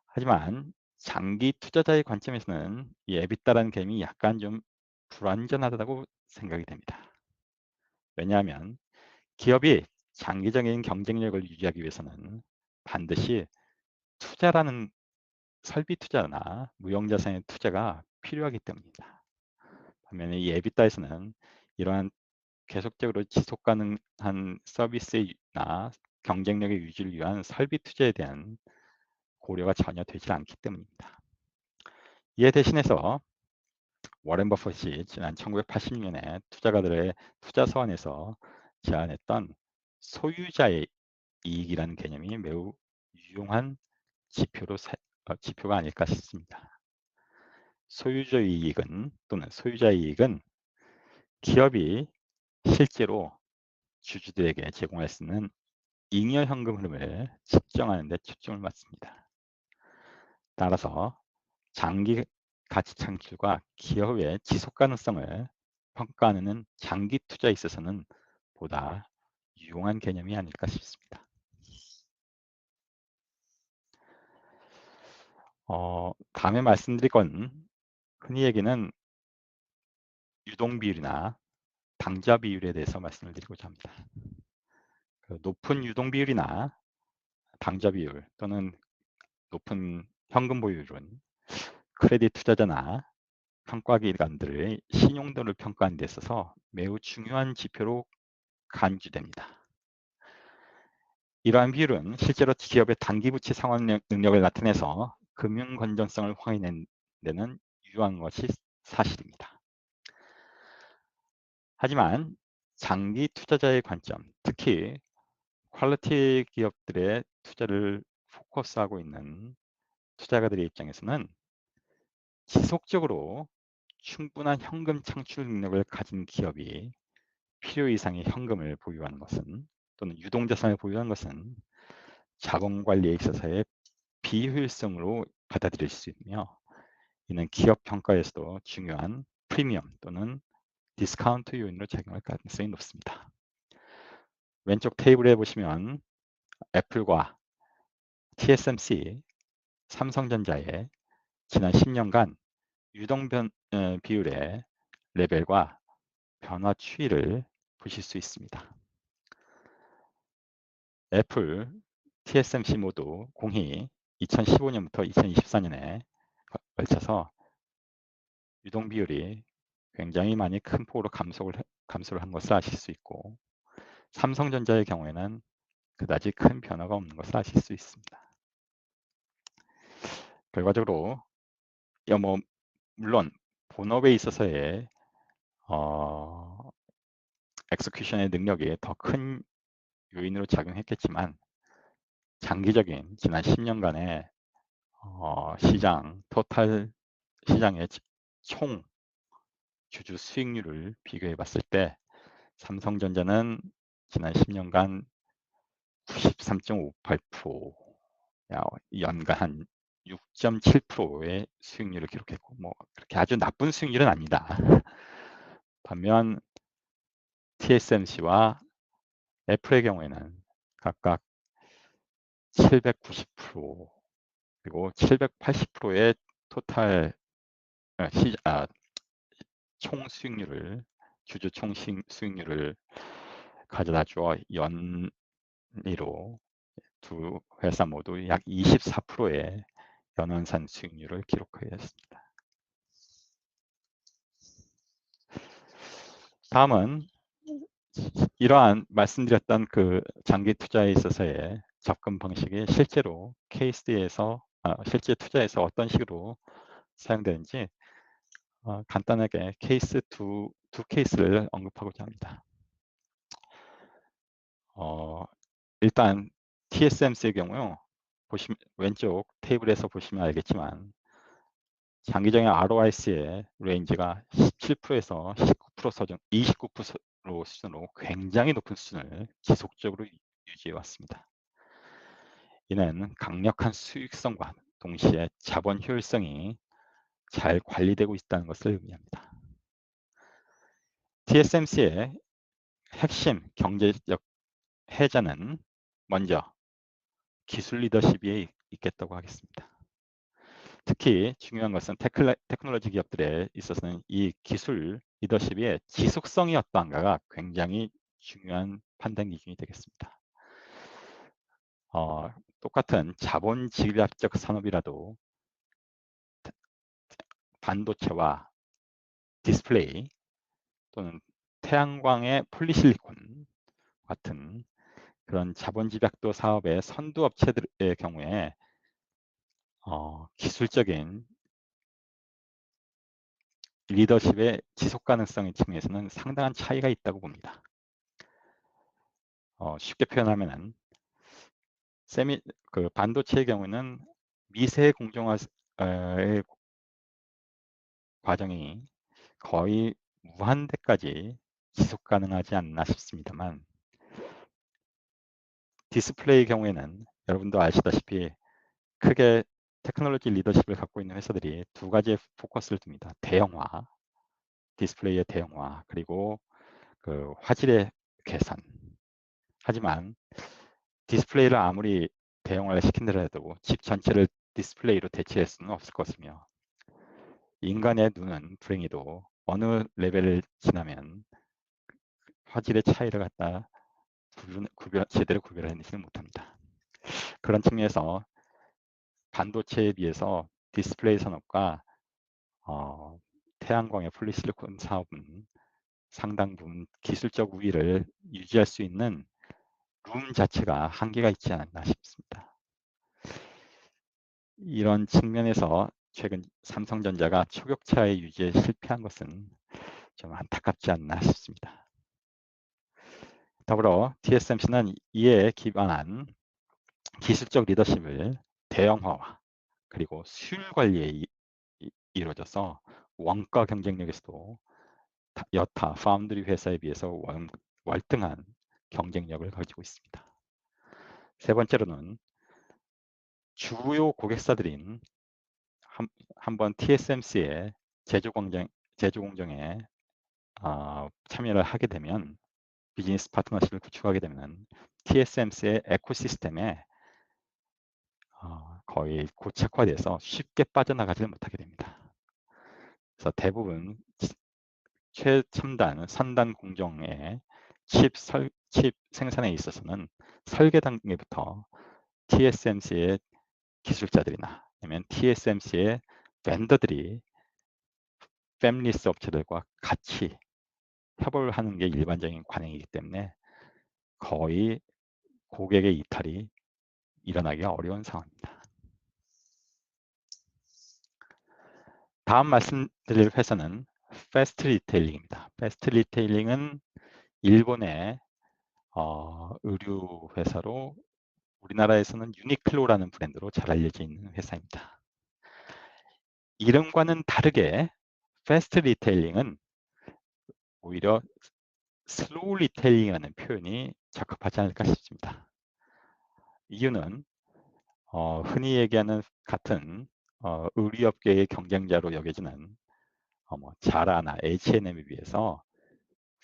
하지만 장기 투자자의 관점에서는 이 에비타라는 개념이 약간 좀 불완전하다고 생각이 됩니다. 왜냐하면 기업이 장기적인 경쟁력을 유지하기 위해서는 반드시 설비 투자나 무형자산의 투자가 필요하기 때문입니다. 반면에 이 에비타에서는 이러한 계속적으로 지속 가능한 서비스나 경쟁력의 유지를 위한 설비 투자에 대한 고려가 전혀 되지 않기 때문입니다. 이에 대신해서 워렌 버핏이 지난 1980년에 투자가들의 투자 서원에서 제안했던 소유자의 이익이라는 개념이 매우 유용한 지표가 아닐까 싶습니다. 소유자의 이익은 기업이 실제로 주주들에게 제공할 수 있는 잉여 현금 흐름을 측정하는 데 초점을 맞습니다. 따라서 가치 창출과 기업의 지속 가능성을 평가하는 장기 투자에 있어서는 보다 유용한 개념이 아닐까 싶습니다. 다음에 말씀드릴 건 흔히 얘기는 유동 비율이나 당좌 비율에 대해서 말씀을 드리고자 합니다. 그 높은 유동 비율이나 당좌 비율 또는 높은 현금 보유율은 크레딧 투자자나 평가기관들의 신용도를 평가하는 데 있어서 매우 중요한 지표로 간주됩니다. 이러한 비율은 실제로 기업의 단기 부채 상환 능력을 나타내서 금융 건전성을 확인하는 데는 유효한 것이 사실입니다. 하지만 장기 투자자의 관점, 특히 퀄리티 기업들의 투자를 포커스하고 있는 투자가들의 입장에서는 지속적으로 충분한 현금 창출 능력을 가진 기업이 필요 이상의 현금을 보유하는 것은 또는 유동자산을 보유하는 것은 자본 관리에 있어서의 비효율성으로 받아들일 수 있으며 이는 기업 평가에서도 중요한 프리미엄 또는 디스카운트 요인으로 작용할 가능성이 높습니다. 왼쪽 테이블에 보시면 애플과 TSMC, 삼성전자의 지난 10년간 유동 비율의 레벨과 변화 추이를 보실 수 있습니다. 애플, TSMC 모두 공히 2015년부터 2024년에 걸쳐서 유동 비율이 굉장히 많이 큰 폭으로 감소를 한 것을 아실 수 있고 삼성전자의 경우에는 그다지 큰 변화가 없는 것을 아실 수 있습니다. 결과적으로 물론 본업에 있어서의 엑스큐션의 능력이 더 큰 요인으로 작용했겠지만 장기적인 지난 10년간의 토탈 시장의 총 주주 수익률을 비교해 봤을 때 삼성전자는 지난 10년간 93.58%, 연간 한 6.7%의 수익률을 기록했고 뭐 그렇게 아주 나쁜 수익률은 아니다. 반면 TSMC와 애플의 경우에는 각각 790% 그리고 780%의 토탈 총 수익률을 주주 총 수익률을 가져다 줘 연리로 두 회사 모두 약 24%의 연원산 수익률을 기록하였습니다. 다음은 이러한 말씀드렸던 그 장기 투자에 있어서의 접근 방식이 실제로 케이스에서 실제 투자에서 어떤 식으로 사용되는지 간단하게 케이스 두 케이스를 언급하고자 합니다. 일단 TSMC의 경우요. 왼쪽 테이블에서 보시면 알겠지만 장기적인 ROIC의 레인지가 17%에서 29% 수준으로 굉장히 높은 수준을 지속적으로 유지해 왔습니다. 이는 강력한 수익성과 동시에 자본 효율성이 잘 관리되고 있다는 것을 의미합니다. TSMC의 핵심 경제적 해자는 먼저 기술 리더십이 있겠다고 하겠습니다. 특히 중요한 것은 테크놀로지 기업들에 있어서는 이 기술 리더십의 지속성이 어떠한가가 굉장히 중요한 판단 기준이 되겠습니다. 똑같은 자본 집약적 산업이라도 반도체와 디스플레이 또는 태양광의 폴리실리콘 같은 그런 자본 집약도 사업의 선두 업체들의 경우에 기술적인 리더십의 지속 가능성의 측면에서는 상당한 차이가 있다고 봅니다. 쉽게 표현하면은 그 반도체의 경우는 미세 공정화의 과정이 거의 무한대까지 지속 가능하지 않나 싶습니다만 디스플레이 경우에는 여러분도 아시다시피 크게 테크놀로지 리더십을 갖고 있는 회사들이 두 가지의 포커스를 둡니다. 대형화, 디스플레이의 대형화, 그리고 그 화질의 개선. 하지만 디스플레이를 아무리 대형화를 시킨다 해도 집 전체를 디스플레이로 대체할 수는 없을 것이며, 인간의 눈은 불행히도 어느 레벨을 지나면 화질의 차이를 갖다 제대로 구별해내지는 못합니다. 그런 측면에서 반도체에 비해서 디스플레이 산업과 태양광의 폴리실리콘 사업은 상당 부분 기술적 우위를 유지할 수 있는 룸 자체가 한계가 있지 않나 싶습니다. 이런 측면에서 최근 삼성전자가 초격차의 유지에 실패한 것은 좀 안타깝지 않나 싶습니다. 더불어 TSMC는 이에 기반한 기술적 리더십을 대형화와 그리고 수율 관리에 이루어져서 원가 경쟁력에서도 여타 파운드리 회사에 비해서 월등한 경쟁력을 가지고 있습니다. 세 번째로는 주요 고객사들인 한번 TSMC의 제조 공정에 참여를 하게 되면, 비즈니스 파트너십을 구축하게 되면 TSMC의 에코시스템에 거의 고착화돼서 쉽게 빠져나가지를 못하게 됩니다. 그래서 대부분 최첨단 선단 공정의 칩 생산에 있어서는 설계 단계부터 TSMC의 기술자들이나 아니면 TSMC의 벤더들이 팹리스 업체들과 같이 협업을 하는 게 일반적인 관행이기 때문에 거의 고객의 이탈이 일어나기가 어려운 상황입니다. 다음 말씀드릴 회사는 패스트 리테일링입니다. 패스트 리테일링은 일본의 의류 회사로 우리나라에서는 유니클로라는 브랜드로 잘 알려져 있는 회사입니다. 이름과는 다르게 패스트 리테일링은 오히려 슬로우 리테일링이라는 표현이 적합하지 않을까 싶습니다. 이유는 흔히 얘기하는 같은 의류업계의 경쟁자로 여겨지는 자라나 H&M에 비해서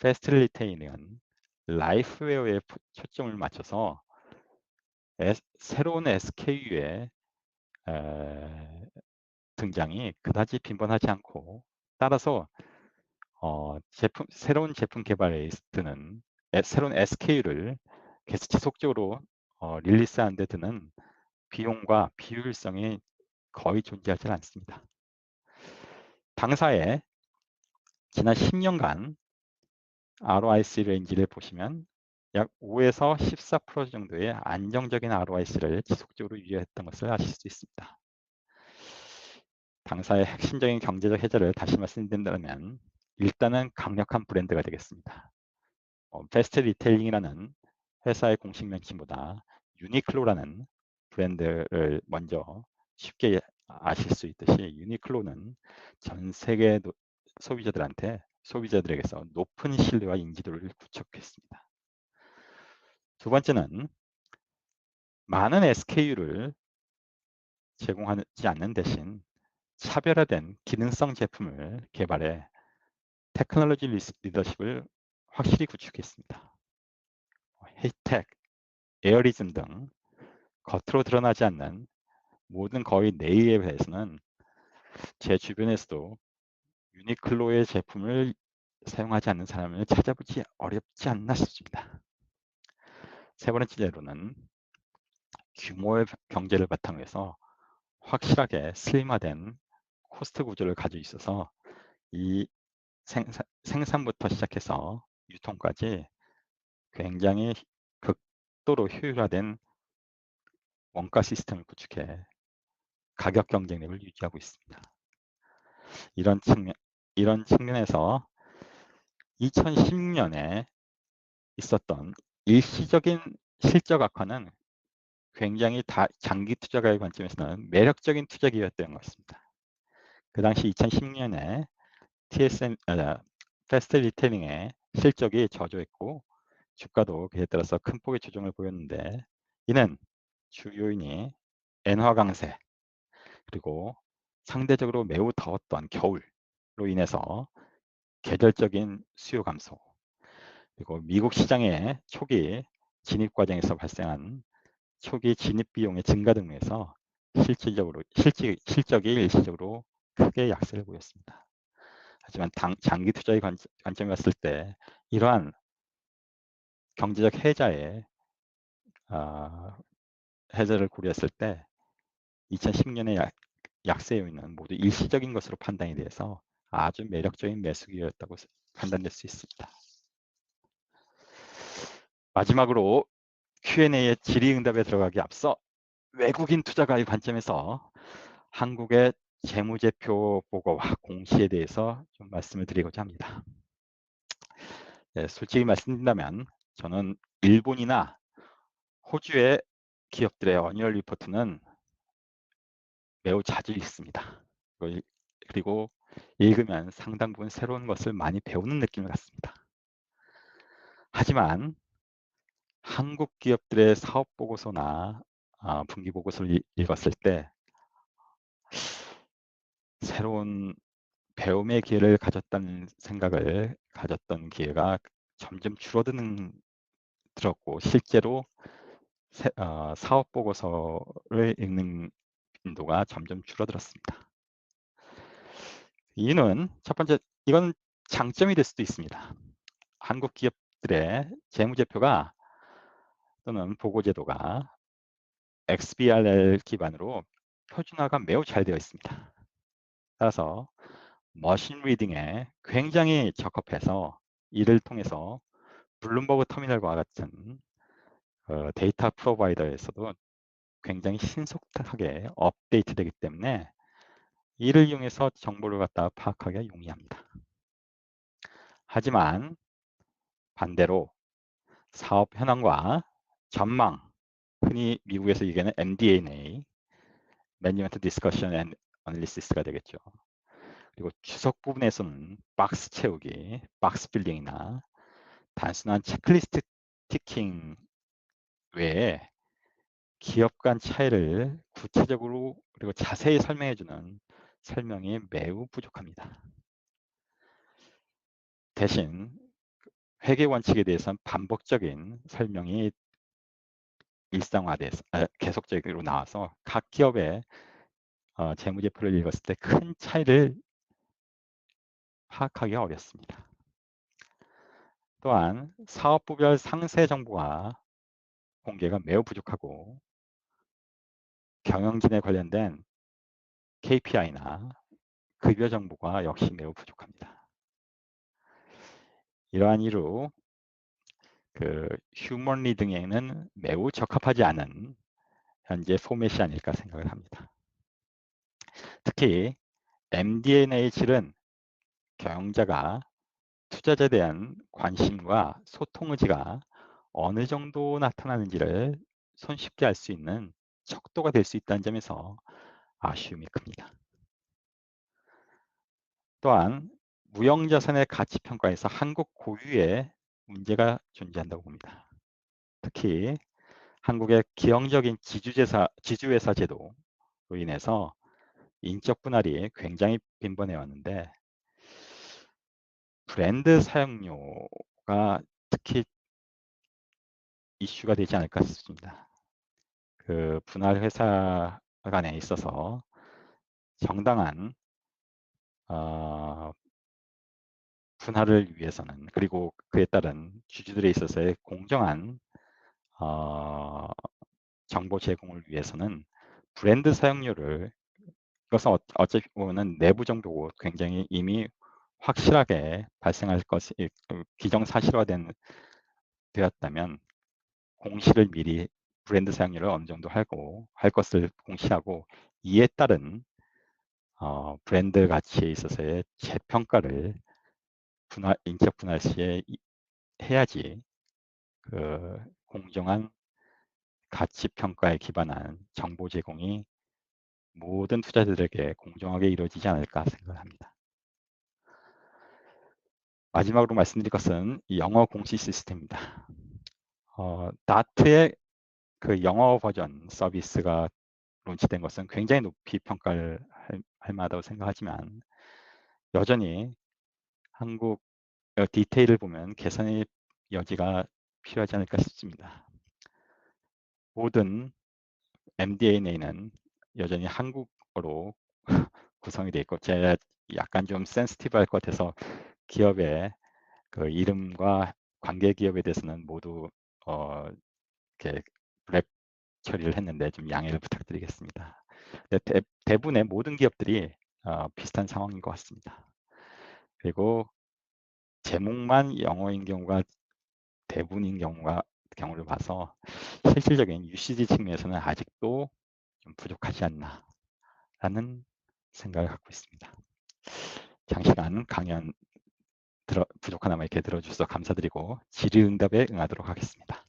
패스트 리테일링은 라이프웨어에 초점을 맞춰서 새로운 SKU의 등장이 그다지 빈번하지 않고, 따라서 새로운 제품 개발에 드는 새로운 SKU를 계속 지속적으로 릴리스하는 데 드는 비용과 비효율성이 거의 존재하지 않습니다. 당사의 지난 10년간 ROIC 레인지를 보시면 약 5에서 14% 정도의 안정적인 ROIC를 지속적으로 유지했던 것을 아실 수 있습니다. 당사의 핵심적인 경제적 해결을 다시 말씀드린다면 일단은 강력한 브랜드가 되겠습니다. 패스트 리테일링이라는 회사의 공식 명칭보다 유니클로라는 브랜드를 먼저 쉽게 아실 수 있듯이, 유니클로는 전 세계 소비자들에게서 높은 신뢰와 인지도를 구축했습니다. 두 번째는 많은 SKU를 제공하지 않는 대신 차별화된 기능성 제품을 개발해 테크놀로지 리더십을 확실히 구축했습니다. 혜택, 에어리즘 등 겉으로 드러나지 않는 모든 거의 네이버에 대해서는 제 주변에서도 유니클로의 제품을 사용하지 않는 사람을 찾아보기 어렵지 않나 싶습니다. 세 번째로는 규모의 경제를 바탕으로 해서 확실하게 슬림화된 코스트 구조를 가지고 있어서 이 생산부터 시작해서 유통까지 굉장히 극도로 효율화된 원가 시스템을 구축해 가격 경쟁력을 유지하고 있습니다. 이런 측면에서 2016년에 있었던 일시적인 실적 악화는 굉장히 장기 투자가의 관점에서는 매력적인 투자 기회였던 것 같습니다. 그 당시 2016년에 패스트 리테일링의 실적이 저조했고 주가도 그에 따라서 큰 폭의 조정을 보였는데, 이는 주 요인이 엔화 강세, 그리고 상대적으로 매우 더웠던 겨울로 인해서 계절적인 수요 감소, 그리고 미국 시장의 초기 진입 과정에서 발생한 초기 진입 비용의 증가 등에서 실적이 일시적으로 크게 약세를 보였습니다. 하지만 장기 투자의 관점에 봤을 때 이러한 경제적 해자의 해제를 고려했을 때 2010년의 약세 요인은 모두 일시적인 것으로 판단이 돼서 아주 매력적인 매수 기회였다고 판단될 수 있습니다. 마지막으로 Q&A의 질의응답에 들어가기 앞서 외국인 투자가의 관점에서 한국의 재무제표 보고와 공시에 대해서 좀 말씀을 드리고자 합니다. 네, 솔직히 말씀드린다면 저는 일본이나 호주의 기업들의 어니얼 리포트는 매우 자주 읽습니다. 그리고 읽으면 상당 부분 새로운 것을 많이 배우는 느낌을 갖습니다. 하지만 한국 기업들의 사업 보고서나 분기 보고서를 읽었을 때 새로운 배움의 기회를 가졌다는 생각을 가졌던 기회가 점점 들었고 실제로 사업 보고서를 읽는 빈도가 점점 줄어들었습니다. 이유는 첫 번째, 이건 장점이 될 수도 있습니다. 한국 기업들의 재무제표가 또는 보고제도가 XBRL 기반으로 표준화가 매우 잘 되어 있습니다. 따라서 머신 리딩에 굉장히 적합해서 이를 통해서 블룸버그 터미널과 같은 데이터 프로바이더에서도 굉장히 신속하게 업데이트되기 때문에 이를 이용해서 정보를 갖다 파악하기가 용이합니다. 하지만 반대로 사업 현황과 전망, 흔히 미국에서 얘기하는 MD&A, Management Discussion and Analysis가 되겠죠. 그리고 주석 부분에서는 박스 채우기, 박스 빌딩이나 단순한 체크리스트 티킹 외에 기업 간 차이를 구체적으로 그리고 자세히 설명해주는 설명이 매우 부족합니다. 대신 회계 원칙에 대해서는 반복적인 설명이 일상화돼서 계속적으로 나와서 각 기업의 재무제표를 읽었을 때 큰 차이를 파악하기가 어렵습니다. 또한 사업부별 상세 정보가 공개가 매우 부족하고 경영진에 관련된 KPI나 급여 정보가 역시 매우 부족합니다. 이러한 이유로 휴먼 리딩에는 매우 적합하지 않은 현재 포맷이 아닐까 생각을 합니다. 특히 MD&A 질은 경영자가 투자자에 대한 관심과 소통 의지가 어느 정도 나타나는지를 손쉽게 알 수 있는 척도가 될 수 있다는 점에서 아쉬움이 큽니다. 또한 무형자산의 가치평가에서 한국 고유의 문제가 존재한다고 봅니다. 특히 한국의 기형적인 지주회사 제도로 인해서 인적 분할이 굉장히 빈번해 왔는데 브랜드 사용료가 특히 이슈가 되지 않을까 싶습니다. 분할 회사 간에 있어서 정당한 분할을 위해서는 그리고 그에 따른 주주들에 있어서의 공정한 정보 제공을 위해서는 브랜드 사용료를 이것은 어차피 보면 내부 정보고 굉장히 이미 확실하게 발생할 것이 기정사실화된 되었다면 공시를 미리 브랜드 사용료를 어느 정도 할 것을 공시하고 이에 따른 브랜드 가치에 있어서의 재평가를 인적 분할 시에 해야지 공정한 가치 평가에 기반한 정보 제공이 모든 투자자들에게 공정하게 이루어지지 않을까 생각을 합니다. 마지막으로 말씀드릴 것은 영어 공시 시스템입니다. 다트의 영어 버전 서비스가 론치된 것은 굉장히 높이 평가를 할 만하다고 생각하지만 여전히 한국 디테일을 보면 개선의 여지가 필요하지 않을까 싶습니다. 모든 MD&A는 여전히 한국어로 구성이 되어 있고 제가 약간 좀 센시티브할 것 같아서 기업의 그 이름과 관계 기업에 대해서는 모두 이렇게 블랙 처리를 했는데 좀 양해를 부탁드리겠습니다. 근데 대부분의 모든 기업들이 비슷한 상황인 것 같습니다. 그리고 제목만 영어인 경우가 대부분인 경우를 봐서 실질적인 UCG 측면에서는 아직도 좀 부족하지 않나라는 생각을 갖고 있습니다. 장시간 강연 부족하나마 이렇게 들어주셔서 감사드리고 질의응답에 응하도록 하겠습니다.